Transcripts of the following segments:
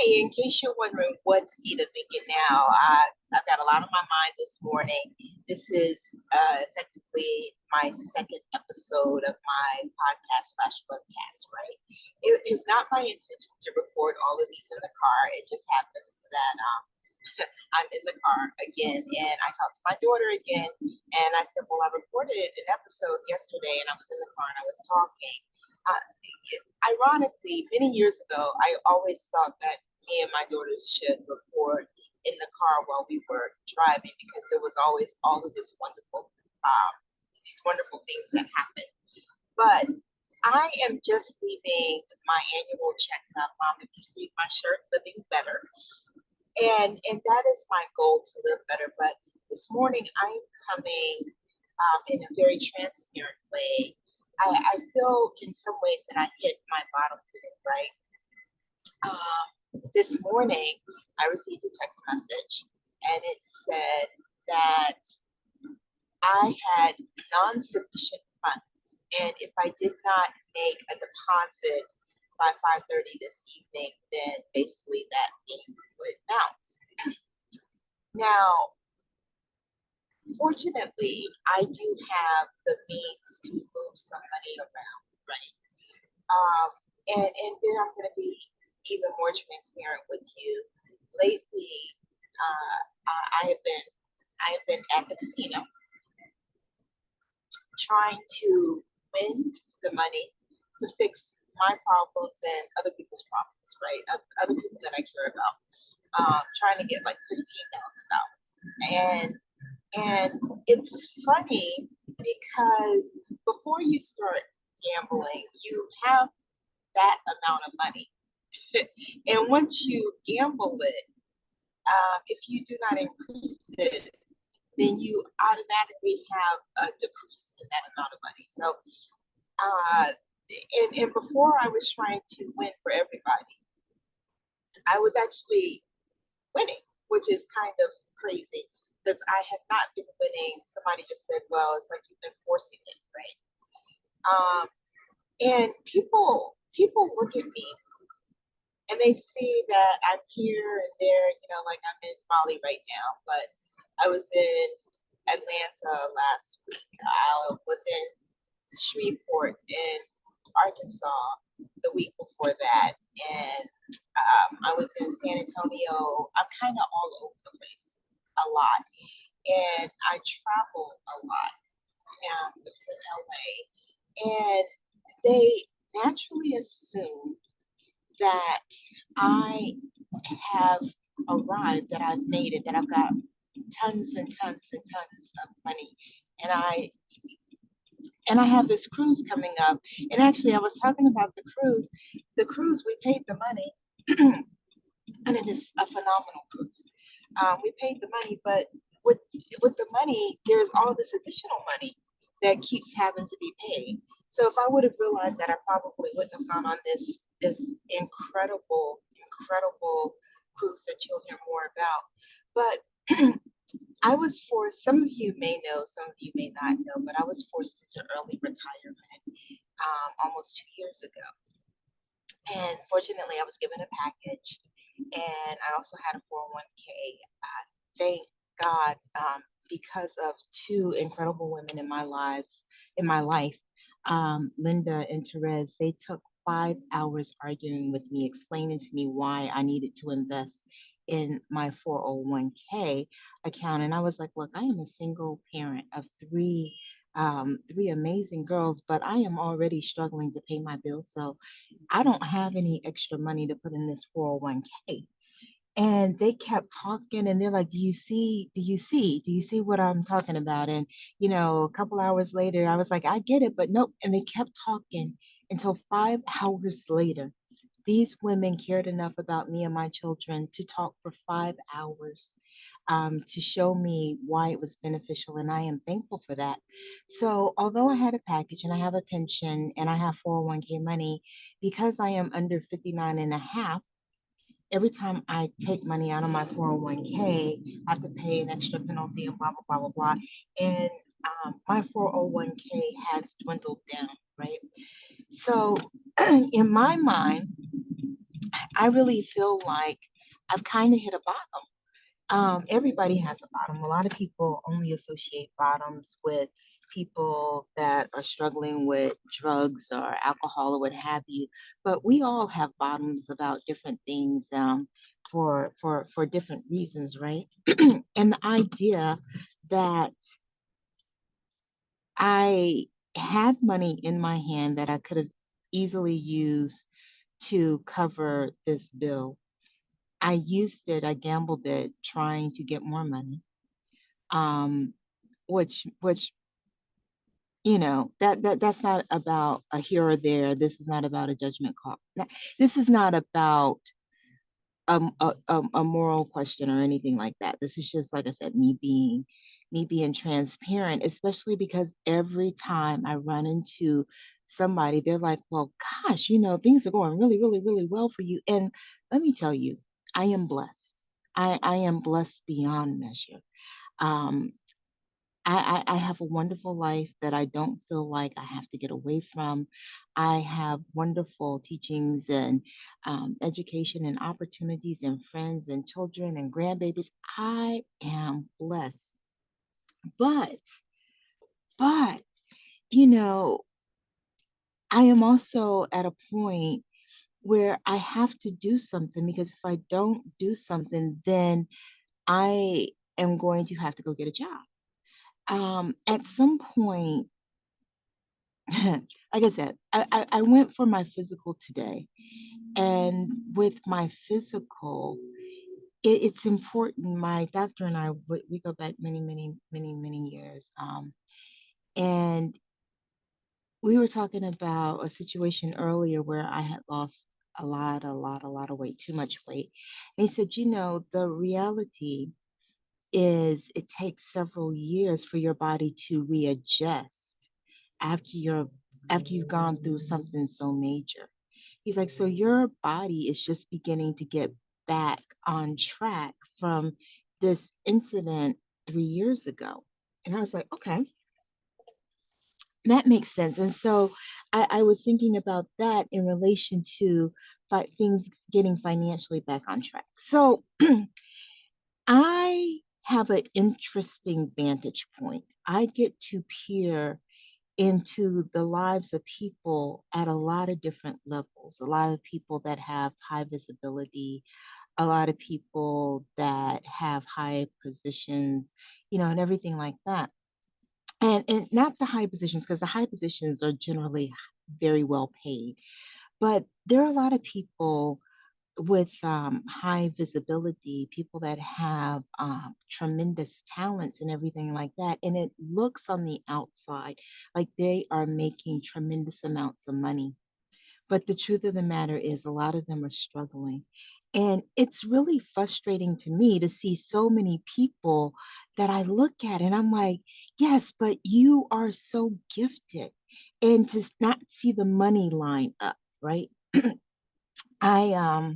In case you're wondering what's Eda thinking now, I've got a lot on my mind this morning. This is effectively my second episode of my podcast slash webcast, right? It is not my intention to record all of these in the car. It just happens that I'm in the car again, and I talked to my daughter again, and I said, well, I recorded an episode yesterday, and I was in the car and I was talking. Ironically, many years ago, I always thought that me and my daughters should record in the car while we were driving because there was always all of these wonderful things that happen. But I am just leaving my annual checkup. If you see my shirt, living better, and that is my goal, to live better. But this morning, I'm coming in a very transparent way. I feel in some ways that I hit my bottom today, right? This morning, I received a text message, and it said that I had non-sufficient funds, and if I did not make a deposit by 5:30 this evening, then basically that thing would bounce. Now, fortunately, I do have the means to move some money around, right? And then I'm going to be even more transparent with you. Lately, I have been at the casino trying to win the money to fix my problems and other people's problems, right? Other people that I care about, trying to get like $15,000. And it's funny because before you start gambling, you have that amount of money. And once you gamble it, if you do not increase it, then you automatically have a decrease in that amount of money. So, and before I was trying to win for everybody, I was actually winning, which is kind of crazy because I have not been winning. Somebody just said, well, it's like you've been forcing it, right? And people look at me and they see that I'm here and there, like I'm in Bali right now, but I was in Atlanta last week. I was in Shreveport in Arkansas the week before that, and I was in San Antonio. I'm kind of all over the place a lot, and I travel a lot. Now I was in LA, and they naturally assume that I have arrived, that I've made it, that I've got tons and tons and tons of money, and I have this cruise coming up. And actually, I was talking about the cruise. The cruise, we paid the money, and it is a phenomenal cruise. We paid the money, but with the money, there's all this additional money that keeps having to be paid. So if I would have realized that, I probably wouldn't have gone on this incredible cruise that you'll hear more about. But I was forced, some of you may know, some of you may not know, but I was forced into early retirement almost 2 years ago. And fortunately, I was given a package, and I also had a 401k. Thank God, because of two incredible women in my life, Linda and Therese. They took 5 hours arguing with me, explaining to me why I needed to invest in my 401k account. And I was like, look, I am a single parent of three amazing girls, but I am already struggling to pay my bills. So I don't have any extra money to put in this 401k. And they kept talking, and they're like, do you see what I'm talking about? And a couple hours later, I was like, I get it, but nope. And they kept talking until 5 hours later. These women cared enough about me and my children to talk for 5 hours, to show me why it was beneficial, and I am thankful for that. So although I had a package and I have a pension and I have 401k money, because I am under 59 and a half, every time I take money out of my 401k, I have to pay an extra penalty and blah, blah, blah, blah, blah. And my 401k has dwindled down, right? So in my mind, I really feel like I've kind of hit a bottom. Everybody has a bottom. A lot of people only associate bottoms with people that are struggling with drugs or alcohol or what have you. But we all have bottoms about different things, for different reasons, right? And the idea that I had money in my hand that I could have easily used to cover this bill. I used it, I gambled it trying to get more money. Um, which that's not about a here or there. This is not about a judgment call. This is not about a moral question or anything like that. This is just, like I said, me being transparent, especially because every time I run into somebody, they're like, well, gosh, things are going really, really, really well for you. And let me tell you, I am blessed. I am blessed beyond measure. Um, I have a wonderful life that I don't feel like I have to get away from. I have wonderful teachings and education and opportunities and friends and children and grandbabies. I am blessed. But, but, you know, I am also at a point where I have to do something, because if I don't do something, then I am going to have to go get a job. At some point, like I said, I went for my physical today. And with my physical, it's important. My doctor and I, we go back many, many, many, many years. And we were talking about a situation earlier where I had lost a lot of weight, too much weight. And he said, the reality is it takes several years for your body to readjust after you've gone through something so major. He's like, so your body is just beginning to get back on track from this incident 3 years ago. And I was like, okay, that makes sense. And so I was thinking about that in relation to things getting financially back on track. So I have an interesting vantage point. I get to peer into the lives of people at a lot of different levels, a lot of people that have high visibility, a lot of people that have high positions, and everything like that. And not the high positions, because the high positions are generally very well paid, but there are a lot of people with high visibility, people that have tremendous talents and everything like that. And it looks on the outside like they are making tremendous amounts of money. But the truth of the matter is, a lot of them are struggling. And it's really frustrating to me to see so many people that I look at and I'm like, yes, but you are so gifted. And to not see the money line up, right? I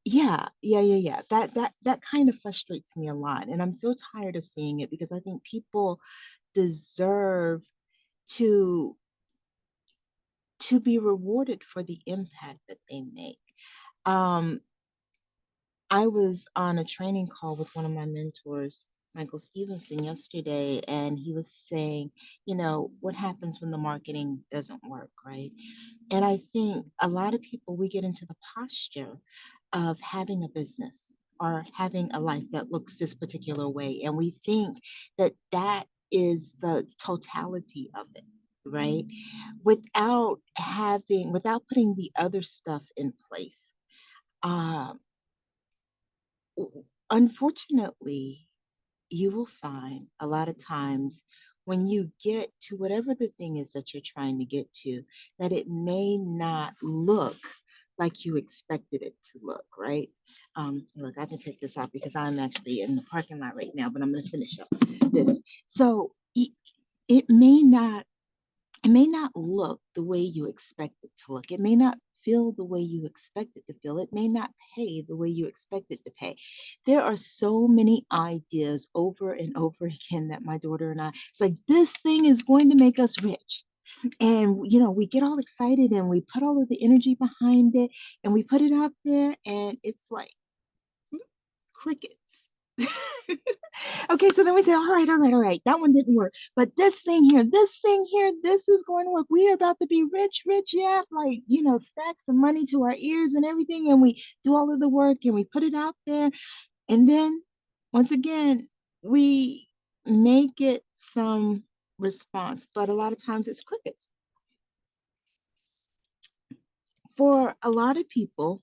yeah. That kind of frustrates me a lot. And I'm so tired of seeing it, because I think people deserve to be rewarded for the impact that they make. Um, I was on a training call with one of my mentors, Michael Stevenson, yesterday, and he was saying, what happens when the marketing doesn't work, right? And I think a lot of people, we get into the posture of having a business or having a life that looks this particular way. And we think that that is the totality of it, right? Without putting the other stuff in place. Um, Unfortunately, you will find a lot of times when you get to whatever the thing is that you're trying to get to, that it may not look like you expected it to look, right? Look, I can take this off because I'm actually in the parking lot right now, but I'm going to finish up this. So it may not look the way you expect it to look. It may not feel the way you expect it to feel. It may not pay the way you expect it to pay. There are so many ideas over and over again that my daughter and I, it's like, this thing is going to make us rich. And, we get all excited and we put all of the energy behind it and we put it out there and it's like crickets. Okay, so then we say, all right, that one didn't work. But this thing here, this is going to work. We are about to be rich, rich, yeah, like, stacks of money to our ears and everything. And we do all of the work and we put it out there. And then once again, we may get some response, but a lot of times it's crickets. For a lot of people,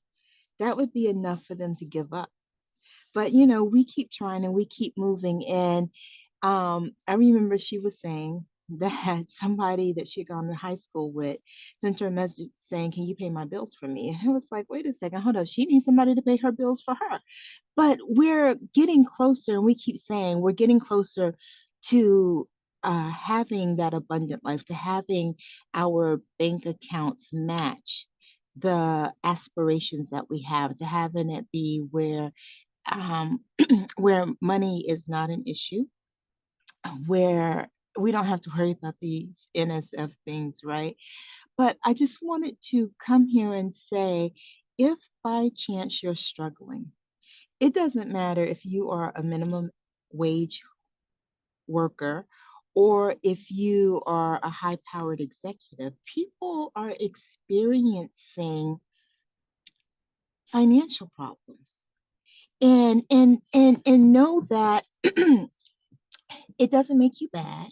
that would be enough for them to give up. But we keep trying and we keep moving. And I remember she was saying that somebody that she had gone to high school with sent her a message saying, "Can you pay my bills for me?" And it was like, wait a second, hold up. She needs somebody to pay her bills for her. But we're getting closer, and we keep saying we're getting closer to having that abundant life, to having our bank accounts match the aspirations that we have, to having it be where um, where money is not an issue, where we don't have to worry about these NSF things, right? But I just wanted to come here and say, if by chance you're struggling, it doesn't matter if you are a minimum wage worker or if you are a high powered executive, people are experiencing financial problems. And know that it doesn't make you bad.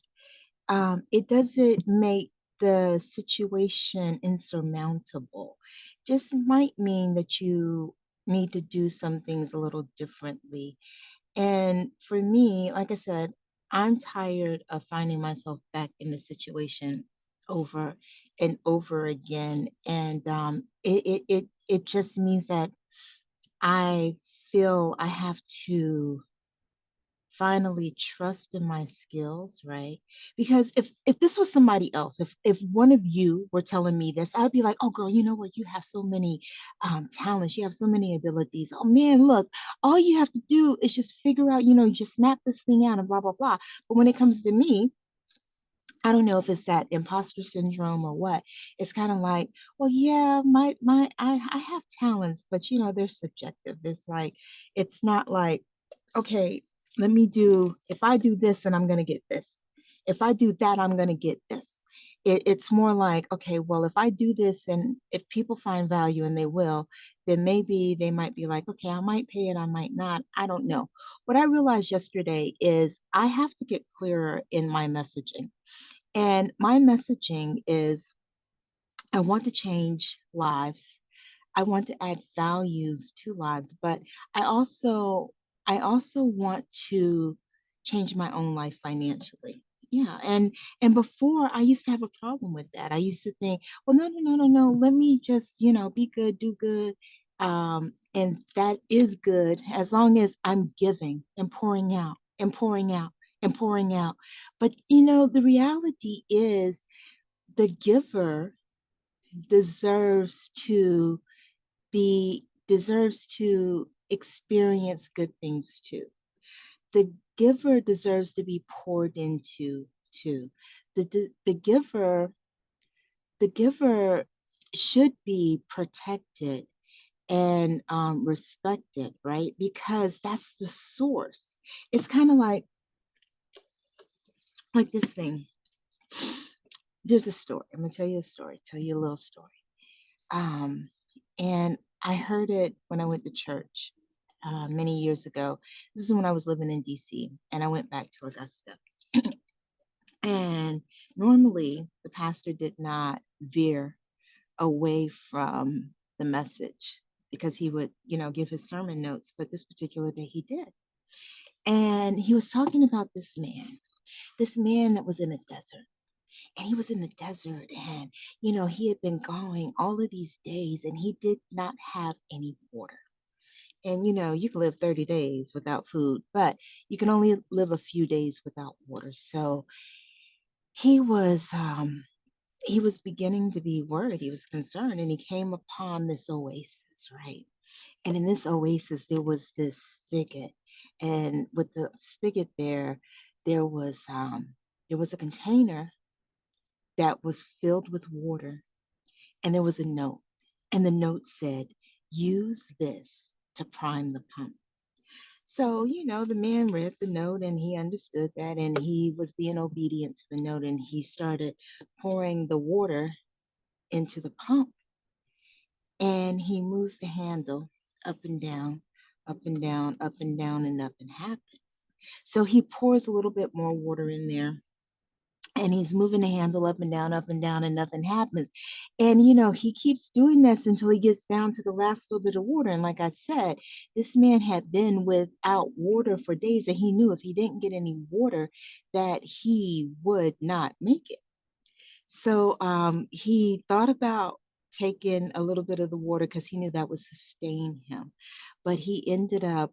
It doesn't make the situation insurmountable. Just might mean that you need to do some things a little differently. And for me, like I said, I'm tired of finding myself back in the situation over and over again. And it just means that I feel I have to finally trust in my skills, right? Because if this was somebody else, if one of you were telling me this, I'd be like, oh girl, you know what? You have so many talents, you have so many abilities. Oh man, look, all you have to do is just figure out, just map this thing out and blah blah blah. But when it comes to me, I don't know if it's that imposter syndrome or what. It's kind of like, well, yeah, I have talents, but they're subjective. It's like, it's not like, okay, if I do this and I'm gonna get this. If I do that, I'm gonna get this. It's more like, okay, well, if I do this and if people find value and they will, then maybe they might be like, okay, I might pay it, I might not. I don't know. What I realized yesterday is I have to get clearer in my messaging. And my messaging is I want to change lives. I want to add values to lives, but I also I also want to change my own life financially. Yeah, and before I used to have a problem with that. I used to think, well, no, no, no, no, no. Let me just, be good, do good. And that is good as long as I'm giving and pouring out and pouring out and pouring out. But the reality is the giver deserves to deserves to experience good things too. The giver deserves to be poured into too. The giver should be protected and respected, right? Because that's the source. It's kind of like this thing. There's a story. I'm gonna tell you a story. Tell you a little story. Um, and I heard it when I went to church many years ago. This is when I was living in DC, and I went back to Augusta. And normally, the pastor did not veer away from the message because he would, give his sermon notes. But this particular day, he did. And he was talking about this man that was in a desert, and he was in the desert, and he had been going all of these days and he did not have any water. And you can live 30 days without food, but you can only live a few days without water. So he was he was beginning to be worried. He was concerned, and he came upon this oasis, right? And in this oasis there was this spigot, and with the spigot there was a container that was filled with water, and there was a note. And the note said, use this to prime the pump. So, the man read the note and he understood that, and he was being obedient to the note, and he started pouring the water into the pump, and he moves the handle up and down, up and down, up and down, and nothing happens. So he pours a little bit more water in there, and he's moving the handle up and down, and nothing happens. And he keeps doing this until he gets down to the last little bit of water. And like I said, this man had been without water for days, and he knew if he didn't get any water, that he would not make it. So he thought about taking a little bit of the water because he knew that would sustain him. But he ended up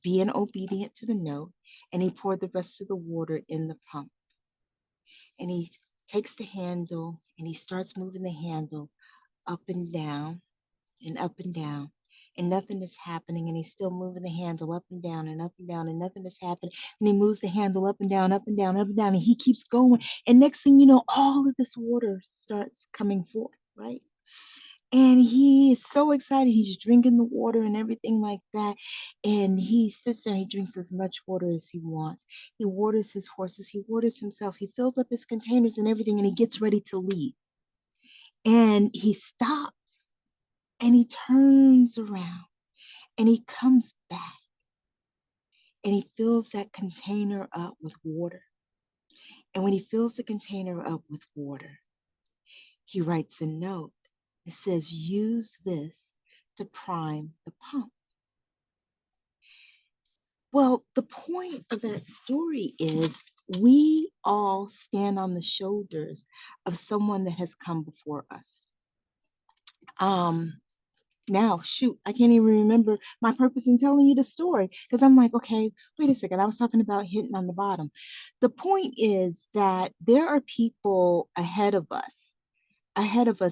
being obedient to the note, and he poured the rest of the water in the pump. And he takes the handle and he starts moving the handle up and down and up and down. And nothing is happening. And he's still moving the handle up and down and up and down, and nothing is happening. And he moves the handle up and down, up and down, up and down. And he keeps going. And next thing you know, all of this water starts coming forth, right? And he is so excited. He's drinking the water and everything like that. And he sits there and he drinks as much water as he wants. He waters his horses, he waters himself, he fills up his containers and everything, and he gets ready to leave. And he stops and he turns around and he comes back and he fills that container up with water. And when he fills the container up with water, he writes a note. It says, use this to prime the pump. Well, the point of that story is we all stand on the shoulders of someone that has come before us. Um, Now, shoot, I can't even remember my purpose in telling you the story because I'm like, okay, wait a second. I was talking about hitting on the bottom. The point is that there are people ahead of us.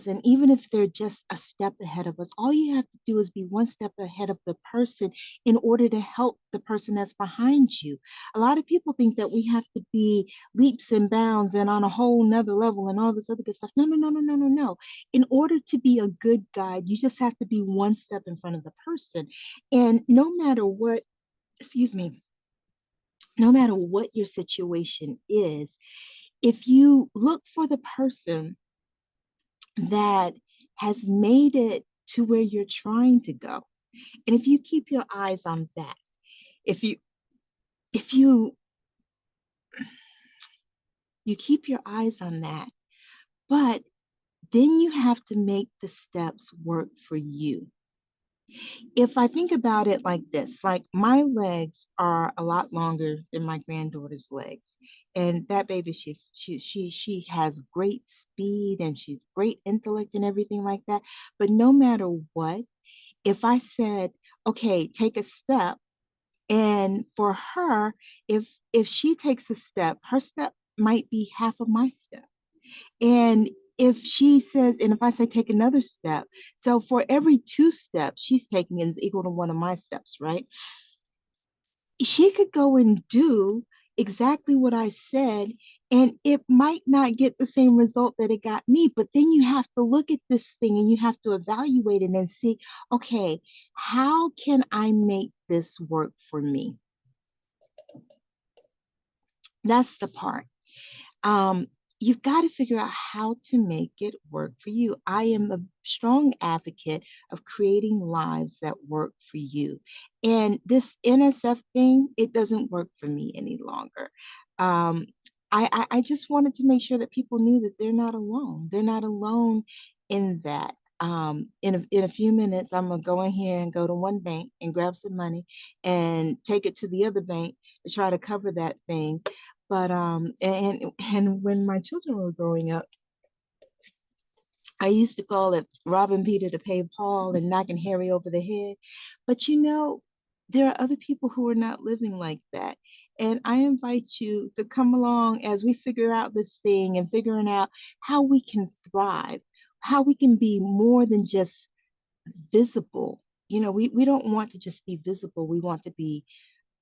And even if they're just a step ahead of us, all you have to do is be one step ahead of the person in order to help the person that's behind you. A lot of people think that we have to be leaps and bounds and on a whole nother level and all this other good stuff. No, no, no, no, no, no, no. In order to be a good guide, you just have to be one step in front of the person. And no matter what, excuse me, no matter what your situation is, if you look for the person that has made it to where you're trying to go. And if you keep your eyes on that, if you if you keep your eyes on that, but then you have to make the steps work for you. If I think about it like this, like my legs are a lot longer than my granddaughter's legs. And that baby, she has great speed and she's great intellect and everything like that. But no matter what, if I said, okay, take a step, and for her, if she takes a step, her step might be half of my step. And if she says, and if I say take another step, so for every two steps she's taking is equal to one of my steps, right? She could go and do exactly what I said, and it might not get the same result that it got me. But then you have to look at this thing and you have to evaluate it and see, okay, how can I make this work for me? That's the part. um, you've got to figure out how to make it work for you. I am a strong advocate of creating lives that work for you. And this NSF thing, it doesn't work for me any longer. Um, I just wanted to make sure that people knew that they're not alone. They're not alone in that. In a few minutes, I'm gonna go in here and go to one bank and grab some money and take it to the other bank to try to cover that thing. But and when my children were growing up, I used to call it robbing Peter to pay Paul and knocking Harry over the head. But there are other people who are not living like that. And I invite you to come along as we figure out this thing and figuring out how we can thrive, how we can be more than just visible. We don't want to just be visible, we want to be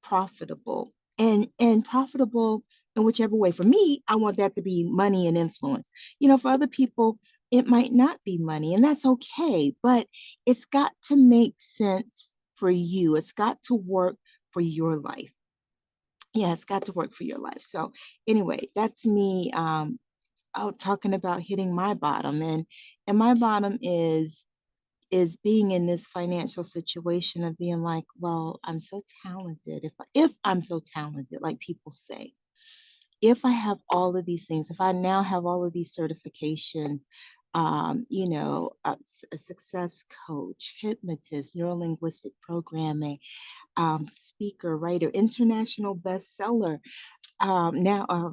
profitable. and profitable in whichever way. For me, I want that to be money and influence. For other people, it might not be money, and that's okay, but it's got to make sense for you. It's got to work for your life. Yeah, it's got to work for your life. So anyway, that's me out talking about hitting my bottom, and my bottom is being in this financial situation of being like, well, I'm so talented. If I'm so talented, like people say, if I have all of these things, if I now have all of these certifications, a success coach, hypnotist, neurolinguistic programming, speaker, writer, international bestseller, now a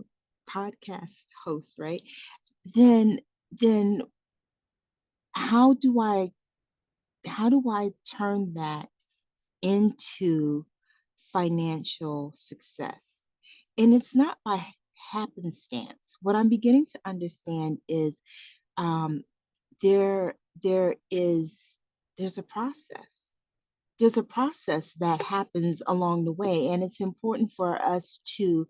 podcast host, right? Then, then how do I turn that into financial success? And it's not by happenstance. What I'm beginning to understand is um, there there is there's a process. There's a process that happens along the way, and it's important for us to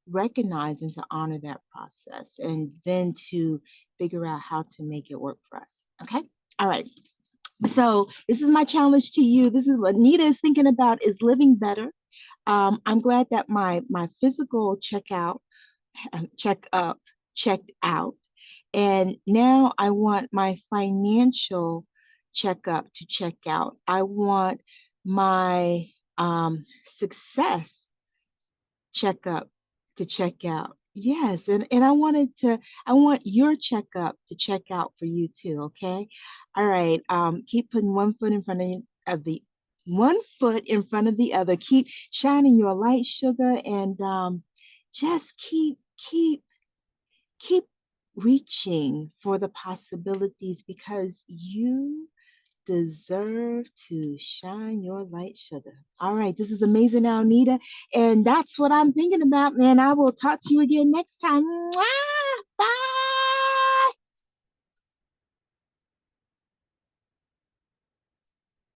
recognize and to honor that process, and then to figure out how to make it work for us. Okay. All right. So this is my challenge to you. This is what Nita is thinking about, is living better. I'm glad that my physical checkup checked out, and now I want my financial checkup to check out. I want my success checkup to check out. Yes, and I want your checkup to check out for you too, okay? All right. Keep putting one foot in front of the other. Keep shining your light, sugar, and just keep reaching for the possibilities, because you deserve to shine your light, sugar. All right, this is amazing, Alnita. And that's what I'm thinking about, man. I will talk to you again next time. Mwah!